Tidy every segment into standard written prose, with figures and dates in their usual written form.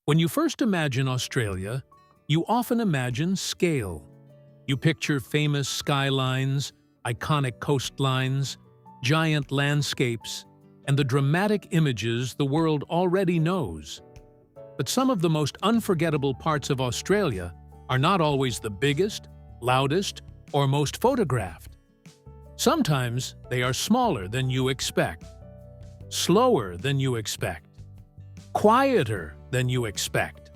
When you first imagine Australia, you often imagine scale. You picture famous skylines, iconic coastlines, giant landscapes, and the dramatic images the world already knows. But some of the most unforgettable parts of Australia are not always the biggest, loudest, or most photographed. Sometimes they are smaller than you expect, slower than you expect, quieter than you expect,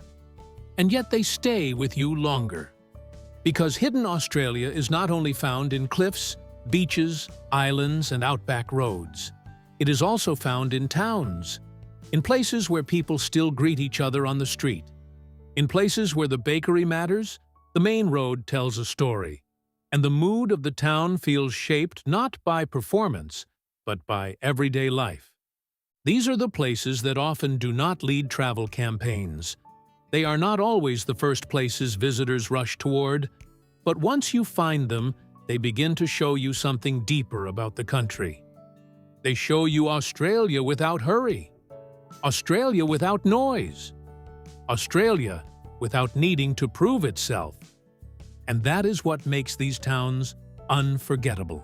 and yet they stay with you longer. Because hidden Australia is not only found in cliffs, beaches, islands, and outback roads. It is also found in towns, in places where people still greet each other on the street, in places where the bakery matters, the main road tells a story, and the mood of the town feels shaped not by performance, but by everyday life. These are the places that often do not lead travel campaigns. They are not always the first places visitors rush toward, but once you find them, they begin to show you something deeper about the country. They show you Australia without hurry, Australia without noise, Australia without needing to prove itself. And that is what makes these towns unforgettable.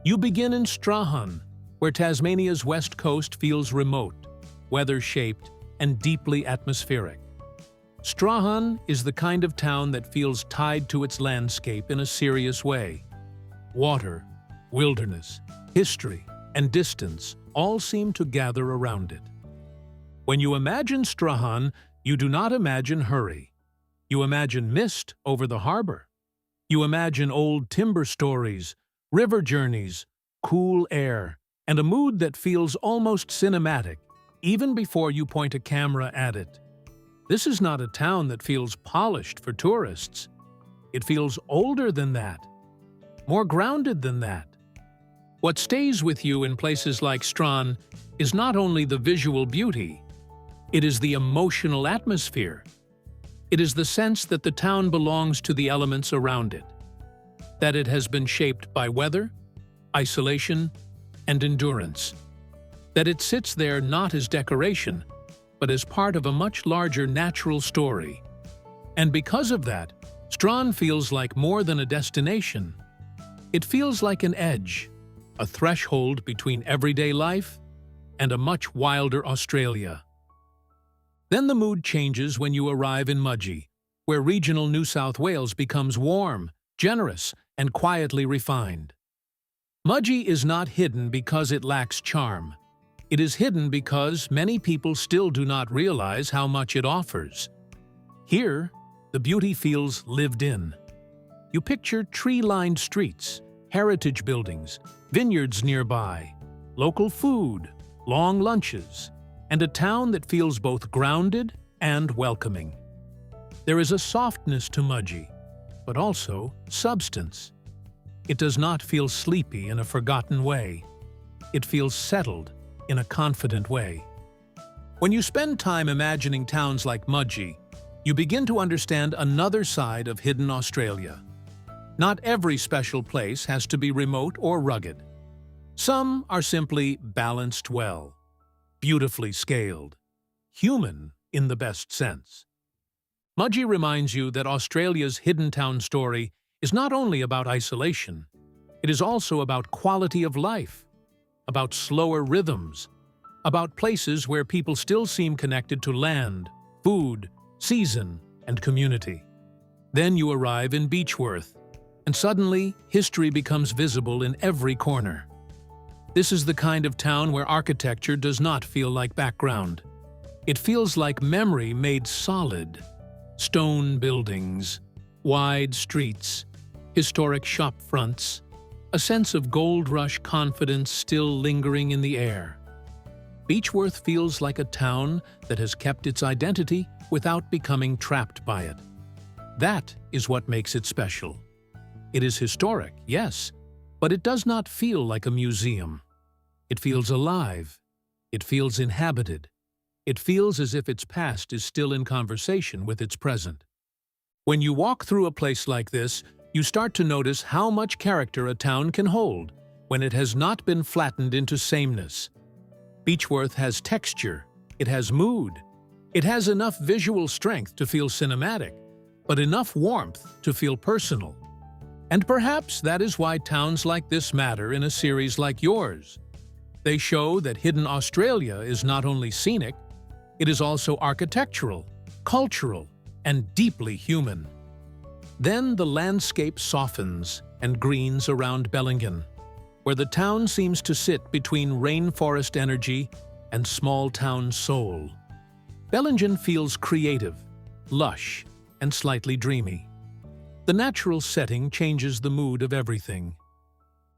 You begin in Strahan, where Tasmania's west coast feels remote, weather-shaped, and deeply atmospheric. Strahan is the kind of town that feels tied to its landscape in a serious way. Water, wilderness, history, and distance all seem to gather around it. When you imagine Strahan, you do not imagine hurry. You imagine mist over the harbour. You imagine old timber stories, river journeys, cool air, and a mood that feels almost cinematic, even before you point a camera at it. This is not a town that feels polished for tourists. It feels older than that, more grounded than that. What stays with you in places like Strahan is not only the visual beauty, it is the emotional atmosphere. It is the sense that the town belongs to the elements around it, that it has been shaped by weather, isolation, and endurance, that it sits there not as decoration, but as part of a much larger natural story. And because of that, Strahan feels like more than a destination. It feels like an edge, a threshold between everyday life and a much wilder Australia. Then the mood changes when you arrive in Mudgee, where regional New South Wales becomes warm, generous, and quietly refined. Mudgee is not hidden because it lacks charm. It is hidden because many people still do not realize how much it offers. Here, the beauty feels lived in. You picture tree-lined streets, heritage buildings, vineyards nearby, local food, long lunches, and a town that feels both grounded and welcoming. There is a softness to Mudgee, but also substance. It does not feel sleepy in a forgotten way. It feels settled in a confident way. When you spend time imagining towns like Mudgee, you begin to understand another side of hidden Australia. Not every special place has to be remote or rugged. Some are simply balanced well, beautifully scaled, human in the best sense. Mudgee reminds you that Australia's hidden town story is not only about isolation, it is also about quality of life, about slower rhythms, about places where people still seem connected to land, food, season, and community. Then you arrive in Beechworth, and suddenly history becomes visible in every corner. This is the kind of town where architecture does not feel like background. It feels like memory made solid. Stone buildings, wide streets, historic shop fronts, a sense of gold rush confidence still lingering in the air. Beechworth feels like a town that has kept its identity without becoming trapped by it. That is what makes it special. It is historic, yes, but it does not feel like a museum. It feels alive. It feels inhabited. It feels as if its past is still in conversation with its present. When you walk through a place like this, you start to notice how much character a town can hold when it has not been flattened into sameness. Beechworth has texture, it has mood, It has enough visual strength to feel cinematic, but enough warmth to feel personal. And perhaps that is why towns like this matter in a series like yours. They show that hidden Australia is not only scenic, it is also architectural, cultural, and deeply human. Then the landscape softens and greens around Bellingen, where the town seems to sit between rainforest energy and small-town soul. Bellingen feels creative, lush, and slightly dreamy. The natural setting changes the mood of everything.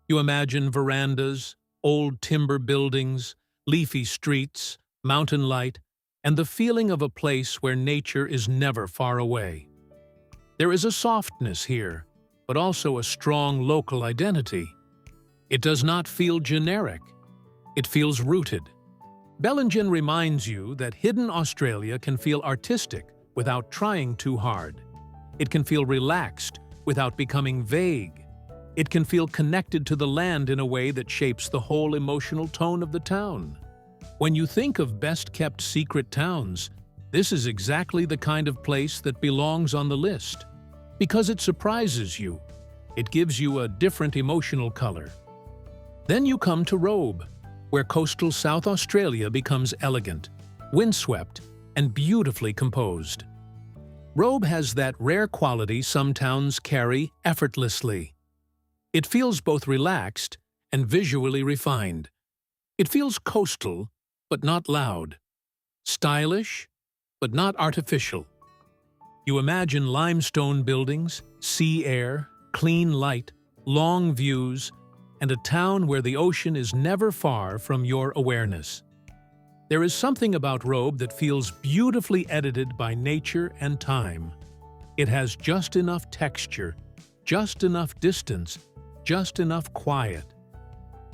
You imagine verandas, old timber buildings, leafy streets, mountain light, and the feeling of a place where nature is never far away. There is a softness here, but also a strong local identity. It does not feel generic. It feels rooted. Bellingen reminds you that hidden Australia can feel artistic without trying too hard. It can feel relaxed without becoming vague. It can feel connected to the land in a way that shapes the whole emotional tone of the town. When you think of best-kept secret towns, this is exactly the kind of place that belongs on the list. Because it surprises you. It gives you a different emotional color. Then you come to Robe, where coastal South Australia becomes elegant, windswept, and beautifully composed. Robe has that rare quality some towns carry effortlessly. It feels both relaxed and visually refined. It feels coastal, but not loud. Stylish, but not artificial. You imagine limestone buildings, sea air, clean light, long views, and a town where the ocean is never far from your awareness. There is something about Robe that feels beautifully edited by nature and time. It has just enough texture, just enough distance, just enough quiet.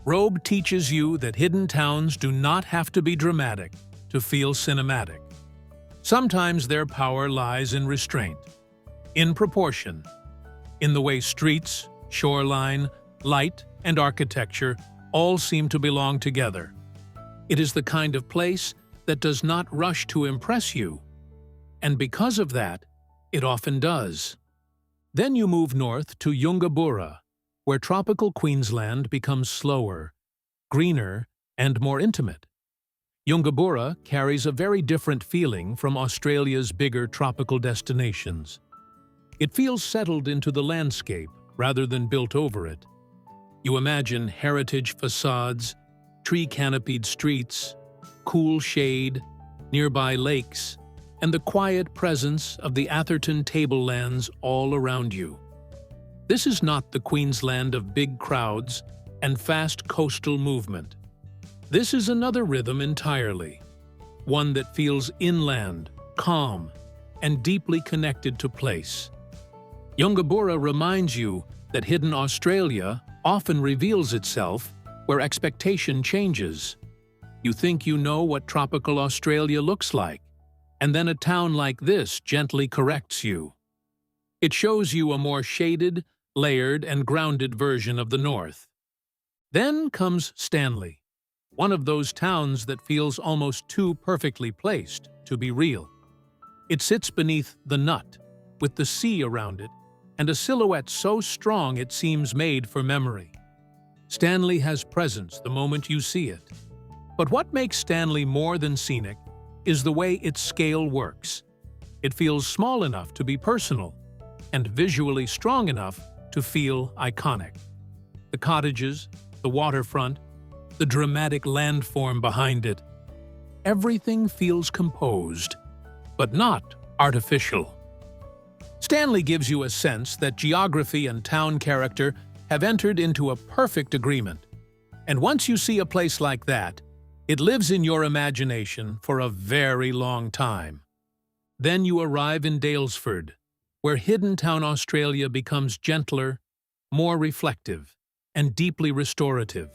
Robe teaches you that hidden towns do not have to be dramatic to feel cinematic. Sometimes their power lies in restraint, in proportion, in the way streets, shoreline, light, and architecture all seem to belong together. It is the kind of place that does not rush to impress you, and because of that, it often does. Then you move north to Yungaburra, where tropical Queensland becomes slower, greener, and more intimate. Yungaburra carries a very different feeling from Australia's bigger tropical destinations. It feels settled into the landscape rather than built over it. You imagine heritage facades, tree-canopied streets, cool shade, nearby lakes, and the quiet presence of the Atherton tablelands all around you. This is not the Queensland of big crowds and fast coastal movement. This is another rhythm entirely, one that feels inland, calm, and deeply connected to place. Yungaburra reminds you that hidden Australia often reveals itself where expectation changes. You think you know what tropical Australia looks like, and then a town like this gently corrects you. It shows you a more shaded, layered, and grounded version of the North. Then comes Stanley, one of those towns that feels almost too perfectly placed to be real. It sits beneath the Nut, with the sea around it, and a silhouette so strong it seems made for memory. Stanley has presence the moment you see it. But what makes Stanley more than scenic is the way its scale works. It feels small enough to be personal, and visually strong enough to feel iconic. The cottages, the waterfront, the dramatic landform behind it. Everything feels composed, but not artificial. Stanley gives you a sense that geography and town character have entered into a perfect agreement. And once you see a place like that, it lives in your imagination for a very long time. Then you arrive in Daylesford, where hidden town Australia becomes gentler, more reflective, and deeply restorative.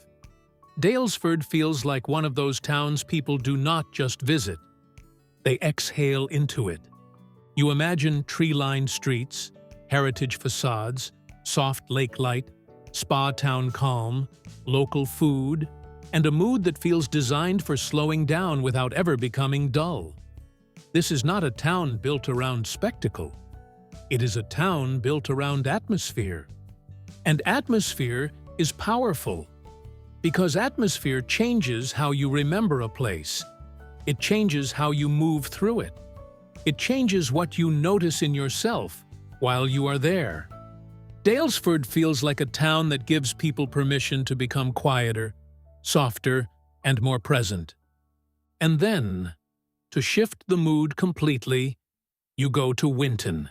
Daylesford feels like one of those towns people do not just visit. They exhale into it. You imagine tree-lined streets, heritage facades, soft lake light, spa town calm, local food, and a mood that feels designed for slowing down without ever becoming dull. This is not a town built around spectacle. It is a town built around atmosphere. And atmosphere is powerful, because atmosphere changes how you remember a place. It changes how you move through it. It changes what you notice in yourself while you are there. Daylesford feels like a town that gives people permission to become quieter, softer, and more present. And then, to shift the mood completely, you go to Winton,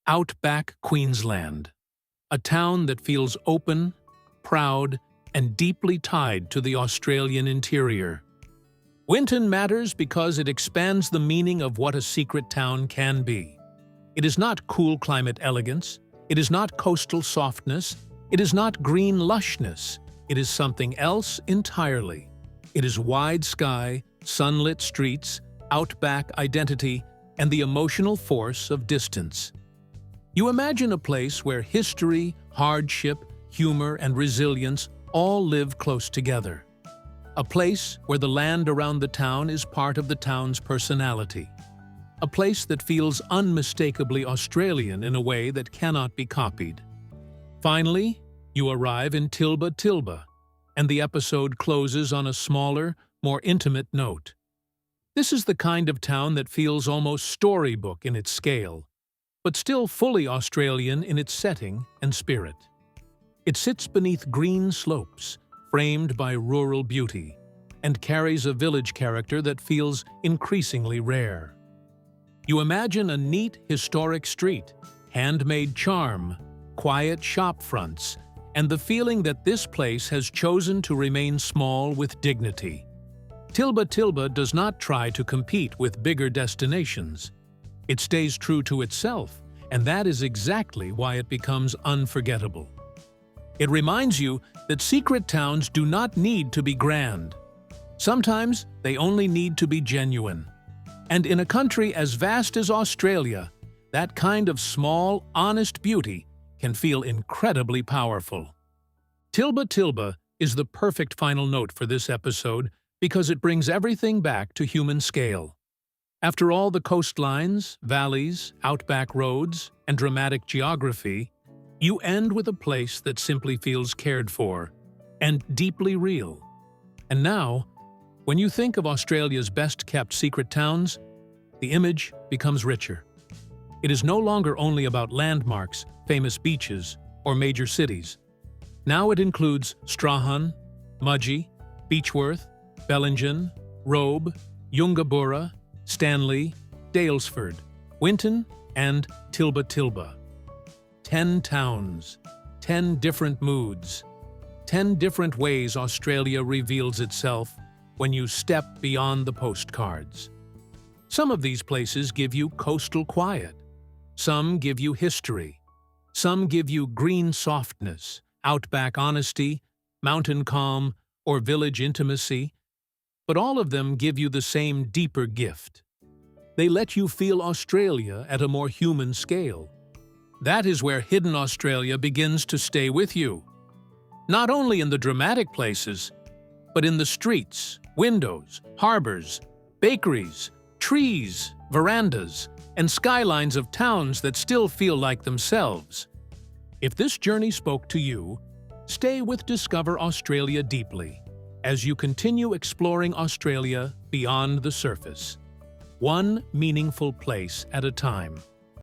outback Queensland, a town that feels open, proud, and deeply tied to the Australian interior. Winton matters because it expands the meaning of what a secret town can be. It is not cool climate elegance. It is not coastal softness. It is not green lushness. It is something else entirely. It is wide sky, sunlit streets, outback identity, and the emotional force of distance. You imagine a place where history, hardship, humor, and resilience all live close together. A place where the land around the town is part of the town's personality. A place that feels unmistakably Australian in a way that cannot be copied. Finally, you arrive in Tilba, and the episode closes on a smaller, more intimate note. This is the kind of town that feels almost storybook in its scale, but still fully Australian in its setting and spirit. It sits beneath green slopes, framed by rural beauty, and carries a village character that feels increasingly rare. You imagine a neat, historic street, handmade charm, quiet shop fronts, and the feeling that this place has chosen to remain small with dignity. Tilba does not try to compete with bigger destinations. It stays true to itself, and that is exactly why it becomes unforgettable. It reminds you that secret towns do not need to be grand. Sometimes they only need to be genuine. And in a country as vast as Australia, that kind of small, honest beauty can feel incredibly powerful. Tilba is the perfect final note for this episode because it brings everything back to human scale. After all the coastlines, valleys, outback roads, and dramatic geography, you end with a place that simply feels cared for and deeply real. And now, when you think of Australia's best-kept secret towns, the image becomes richer. It is no longer only about landmarks, famous beaches, or major cities. Now it includes Strahan, Mudgee, Beechworth, Bellingen, Robe, Yungaburra, Stanley, Daylesford, Winton, and Tilba. 10 towns, 10 different moods, 10 different ways Australia reveals itself when you step beyond the postcards. Some of these places give you coastal quiet. Some give you history. Some give you green softness, outback honesty, mountain calm, or village intimacy. But all of them give you the same deeper gift. They let you feel Australia at a more human scale. That is where hidden Australia begins to stay with you. Not only in the dramatic places, but in the streets, windows, harbours, bakeries, trees, verandas, and skylines of towns that still feel like themselves. If this journey spoke to you, stay with Discover Australia deeply as you continue exploring Australia beyond the surface, one meaningful place at a time.